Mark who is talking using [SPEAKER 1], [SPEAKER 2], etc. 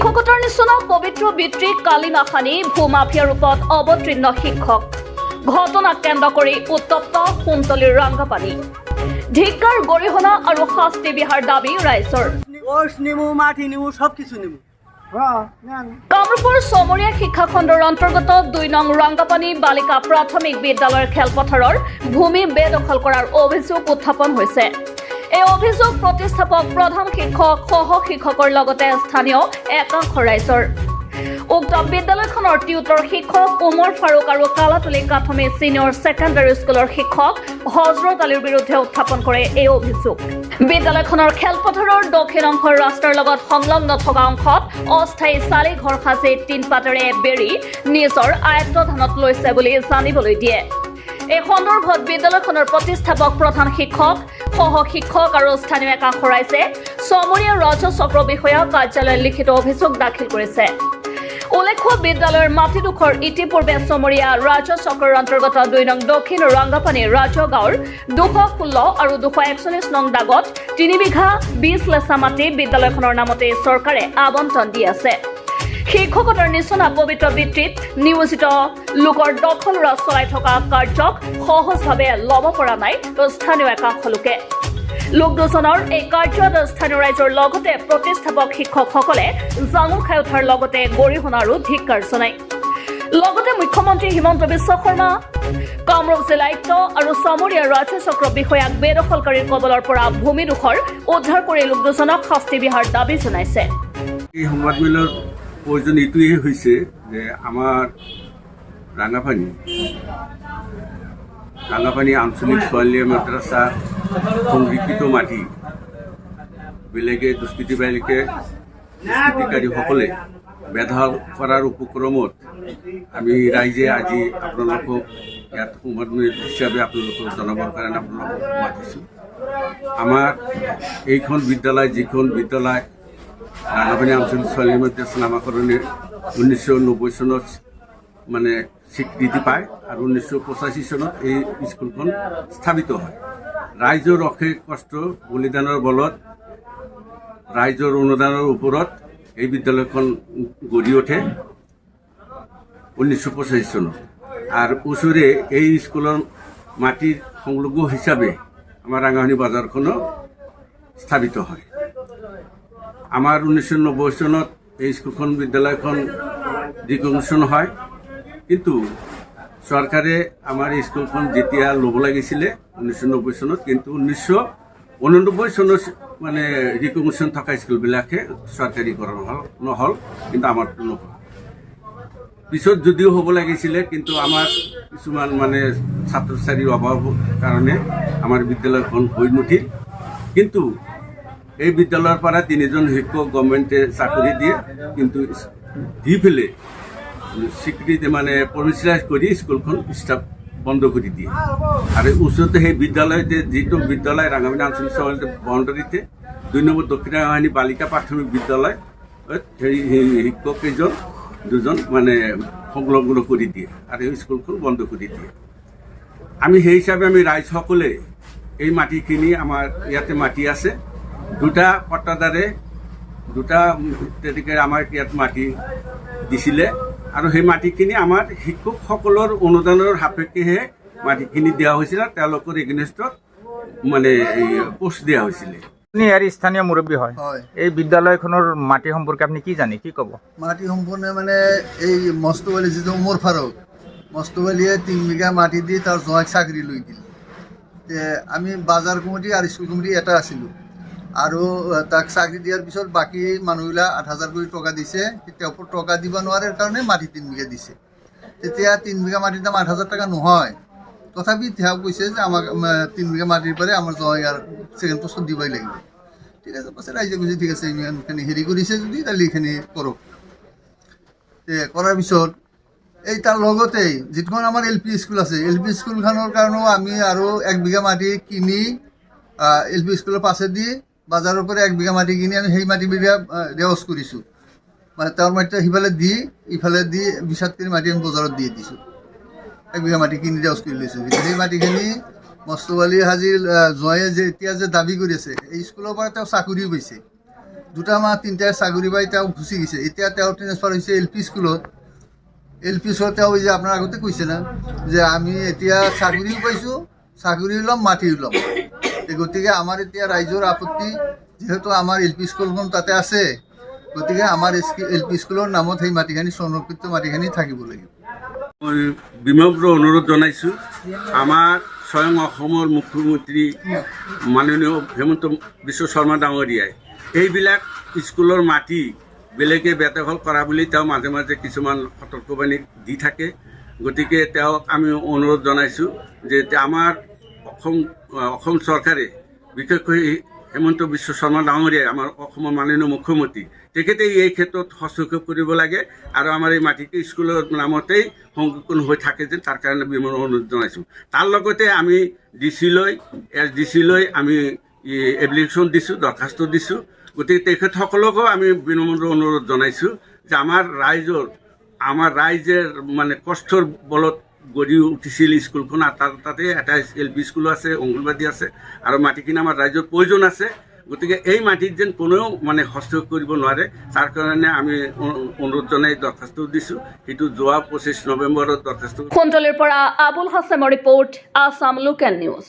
[SPEAKER 1] শিক্ষকতাৰ নিচিনা পবিত্ৰ বৃত্তিক কালিমা সানি ভূমাফিয়াৰ ৰূপত অৱতীৰ্ণ শিক্ষক ঘটনাক কেন্দ্ৰ কৰি উত্তপ্ত সোণতলীৰ ৰংগাপানী ধিক্কাৰ গৰিহণা আৰু শাস্তি বিহাৰ দাবী ৰাইজৰ কামৰূপৰ চমৰীয়া শিক্ষাখণ্ডৰ অন্তৰ্গত ২ নং ৰংগাপানী বালিকা প্ৰাথমিক বিদ্যালয়ৰ খেলপথাৰৰ ভূমি বেদখল কৰাৰ অভিযোগ উত্থাপন হৈছে। এই অভিযোগ প্ৰতিষ্ঠাপক প্ৰধান শিক্ষক সহ শিক্ষকৰ লগতে স্থানীয় একাংশ ৰাইজৰ। উক্ত বিদ্যালয়খনৰ টিউটৰ শিক্ষক উমৰ ফাৰুক আৰু কালাতলী কাথমি ছিনিয়ৰ ছেকেণ্ডাৰী স্কুলৰ শিক্ষক হজৰত আলীৰ বিৰুদ্ধে উত্থাপন কৰে এই অভিযোগ। বিদ্যালয়খনৰ খেলপথাৰৰ দক্ষিণ অংশৰ ৰাস্তাৰ লগত সংলগ্ন থকা অংশত অস্থায়ী চালি ঘৰ সাজি টিনপাতেৰে বেৰি নিজৰ আয়ত্তধানত লৈছে বুলি জানিবলৈ দিয়ে। এই সন্দৰ্ভত বিদ্যালয়খনৰ প্ৰতিষ্ঠাপক প্ৰধান শিক্ষক সহ শিক্ষক আৰু স্থানীয় একাংশ ৰাইজে চমৰীয়া ৰাজ্য চক্ৰ বিষয়া কাৰ্যালয়ত লিখিত অভিযোগ দাখিল কৰিছে। উল্লেখ্য বিদ্যালয়ৰ মাটিডোখৰ ইতিপূৰ্বে চমৰীয়া ৰাজ্য চক্ৰৰ অন্তৰ্গত ২ নং দক্ষিণ ৰংগাপানী ৰাজ্য গাঁৱৰ ২১৬ আৰু ২৪১ নং দাগত ৩ বিঘা ২০ লেচা মাটি বিদ্যালয়খনৰ নামতে চৰকাৰে আবণ্টন দি আছে। শিক্ষকতাৰ নিচিনা পবিত্ৰ বৃত্তিত নিয়োজিত লোকৰ দখল ৰাজ চলাই থকা কাৰ্যক সহজভাৱে ল'ব পৰা নাই স্থানীয় একাংশ লোকে। লোক দুজনৰ এই কাৰ্যত স্থানীয় ৰাইজৰ লগতে প্ৰতিষ্ঠাপক শিক্ষকসকলে জাঙুৰ খাই উঠাৰ লগতে গৰিহণা আৰু ধিক্কাৰ জনায়। লগতে মুখ্যমন্ত্ৰী হিমন্ত বিশ্ব শৰ্মা কামৰূপ জিলা আয়ুক্ত আৰু চমৰীয়া ৰাজ্য চক্ৰ বিষয়াক বেদখলকাৰীৰ কবলৰ পৰা ভূমিডোখৰ উদ্ধাৰ কৰি লোক দুজনক শাস্তি বিহাৰ দাবী জনাইছে।
[SPEAKER 2] এই সংবাদমেলৰ প্ৰয়োজন এইটোৱেই হৈছে যে আমাৰ ৰাঙাপানী আঞ্চলিক ছোৱালীয়ে মাদ্ৰাছা সংৰক্ষিত মাটি বেলেগে দুষ্কৃতিকাৰীসকলে বেদখল কৰাৰ উপক্ৰমত আমি ৰাইজে আজি আপোনালোকক ইয়াত সংবাদমেল হিচাপে আপোনালোকক জনাবৰ কাৰণে আপোনালোকক মাতিছোঁ। আমাৰ এইখন বিদ্যালয় যিখন বিদ্যালয় ৰাঙাপানী আঞ্চলিক ছোৱালী মাদ্ৰাছা নামাকৰণে 1990 চনত মানে স্বীকৃতি পায় আৰু 1985 চনত এই স্কুলখন স্থাপিত হয়। ৰাইজৰ অশেষ কষ্ট বলিদানৰ বলত ৰাইজৰ অনুদানৰ ওপৰত এই বিদ্যালয়খন গঢ়ি উঠে 1985 চনত। আৰু ওচৰে এই স্কুলৰ মাটিৰ সংলগ্ন হিচাপে আমাৰ ৰাঙাপানী বজাৰখনো স্থাপিত হয়। আমাৰ 1990 চনত এই স্কুলখন বিদ্যালয়খন ৰিকগনিশ্যন হয়, কিন্তু চৰকাৰে আমাৰ স্কুলখন যেতিয়া ল'ব লাগিছিলে 1990 চনত, কিন্তু 1989 চনত মানে ৰিকগনিশ্যন থকা স্কুলবিলাকে চৰকাৰীকৰণ নহ'ল, কিন্তু আমাৰটো নহ'ল। পিছত যদিও হ'ব লাগিছিলে, কিন্তু আমাৰ কিছুমান মানে ছাত্ৰ ছাত্ৰীৰ অভাৱৰ কাৰণে আমাৰ বিদ্যালয়খন হৈ নুঠিল। কিন্তু এই বিদ্যালয়ৰ পৰা 3জন শিক্ষক গভৰ্ণমেণ্টে চাকৰি দিয়ে, কিন্তু দি পেলাই স্বীকৃতি মানে পৰিচালনা কৰি স্কুলখন ষ্টাফ বন্ধ কৰি দিয়ে। আৰু ওচৰতে সেই বিদ্যালয়তে যিটো বিদ্যালয় ৰাঙাপানী আঞ্চলিক ছোৱালী বাউণ্ডাৰীতে ২ নম্বৰ দক্ষিণ ৰাঙাপানী বালিকা প্ৰাথমিক বিদ্যালয় সেই শিক্ষক দুজন মানে সংলগ্ন কৰি দিয়ে আৰু এই স্কুলখন বন্ধ কৰি দিয়ে। আমি সেই হিচাপে আমি ৰাইজসকলে এই মাটিখিনি আমাৰ ইয়াতে মাটি আছে, 2টা পট্টাদাৰে 2টা তেনেকৈ আমাৰ ইয়াত মাটি দিছিলে আৰু সেই মাটিখিনি আমাৰ শিক্ষকসকলৰ অনুদানৰ সাপেক্ষেহে মাটিখিনি দিয়া হৈছিলে, তেওঁলোকৰ এগেইনষ্টত মানে পোষ্ট দিয়া হৈছিলে।
[SPEAKER 3] আপুনি ইয়াৰ স্থানীয় মুৰব্বী হয়, এই বিদ্যালয়খনৰ মাটি সম্পৰ্কে আপুনি কি জানে, কি ক'ব?
[SPEAKER 4] মাটি সম্পূৰ্ণ মানে এই মস্তৱালী যিটো উমৰ ফাৰুক মস্তৱালীয়ে 3 বিঘা মাটি দি তাৰ জোঁৱাইক চাকৰি লৈ দিল। আমি বাজাৰ কমিটি আৰু স্কুল কমিটি এটা আছিলোঁ, আৰু তাক চাকৰি দিয়াৰ পিছত বাকী মানুহবিলাক 8,000 কৰি টকা দিছে। তেতিয়া ওপৰত টকা দিব নোৱাৰে কাৰণে মাটি 3 বিঘা দিছে। তেতিয়া 3 বিঘা মাটিৰ দাম 8,000 টকা নহয়, তথাপি তেওঁ কৈছে যে আমাক 3 বিঘা মাটিৰ পৰা আমাৰ জয় আৰু ছেকেণ্ড পোষ্টত দিবই লাগিব। ঠিক আছে, পাছত ৰাইজে কৈছে ঠিক আছে, ইমানখিনি হেৰি কৰিছে যদি তাহলে এইখিনি কৰক। কৰাৰ পিছত এই তাৰ লগতেই যিখন আমাৰ LP স্কুল আছে, LP স্কুলখনৰ কাৰণেও আমি আৰু 1 বিঘা মাটি কিনি LP স্কুলৰ পাছেদি বাজাৰৰ পৰা 1 বিঘা মাটি কিনি আমি সেই মাটিবিলাক ৰেৱাজ কৰিছোঁ। মানে তেওঁৰ মাটিটো সিফালে দি ইফালে দি 20 মাটি আমি বজাৰত দি দিছোঁ। 1 বিঘা মাটি কিনি ৰেৱাজ কৰি লৈছোঁ। সেই মাটিখিনি মস্তৱালী হাজিৰ জোঁৱাইয়ে যে এতিয়া যে দাবী কৰি আছে, এই স্কুলৰ পৰা তেওঁ চাকৰিও পাইছে। 2টা মাহ 3টা চাকৰি পাই তেওঁ গুচি গৈছে। এতিয়া তেওঁ ট্ৰেন্সফাৰ হৈছে LP স্কুলত। LP স্কুলত তেওঁ যে আপোনাৰ আগতে কৈছে না যে আমি এতিয়া চাকৰিও পাইছোঁ, চাকৰি ল'ম, মাটিও ল'ম। গতিকে আমাৰ এতিয়া ৰাইজৰ আপত্তি, যিহেতু আমাৰ LP স্কুলখন তাতে আছে, গতিকে আমাৰ LP স্কুলৰ নামত সেই মাটিখিনি সংৰক্ষিত মাটিখিনি থাকিব লাগিব।
[SPEAKER 2] মই বিনম্ৰ অনুৰোধ জনাইছোঁ, আমাৰ স্বয়ং অসমৰ মুখ্যমন্ত্ৰী মাননীয় হেমন্ত বিশ্ব শৰ্মা ডাঙৰীয়াই এইবিলাক স্কুলৰ মাটি বেলেগে বেদখল কৰা বুলি তেওঁ মাজে মাজে কিছুমান সতৰ্কবাণী দি থাকে। গতিকে তেওঁক আমি অনুৰোধ জনাইছোঁ যে আমাৰ অসম চৰকাৰে, বিশেষকৈ হেমন্ত বিশ্ব শৰ্মা ডাঙৰীয়াই আমাৰ অসমৰ মাননীয় মুখ্যমন্ত্ৰী, তেখেতে এই ক্ষেত্ৰত হস্তক্ষেপ কৰিব লাগে আৰু আমাৰ এই মাটিটো স্কুলৰ নামতেই সংৰক্ষণ হৈ থাকে যেন তাৰ কাৰণে বিনম্ৰ অনুৰোধ জনাইছোঁ। তাৰ লগতে আমি SDC লৈ আমি এপ্লিকেশ্যন দিছোঁ, দৰখাস্ত দিছোঁ। গতিকে তেখেতসকলকো আমি বিনম্ৰ অনুৰোধ জনাইছোঁ যে আমাৰ ৰাইজৰ মানে কষ্টৰ বলত গঢ়ি উঠিছিল স্কুলখন, আৰু তাতে এটা LP স্কুলো আছে, অংগনবাদী আছে, আৰু মাটিখিনি আমাৰ ৰাইজৰ প্ৰয়োজন আছে। গতিকে এই মাটিত যেন কোনেও মানে হস্তক্ষেপ কৰিব নোৱাৰে, তাৰ কাৰণে আমি অনুৰোধ জনাই দৰখাস্ত দিছোঁ। সেইটো যোৱা 25 নৱেম্বৰত দৰখাস্ত।
[SPEAKER 1] কুন্তলীৰ পৰা আবুল হাছেমৰ ৰিপৰ্ট, আছাম লোকেল নিউজ।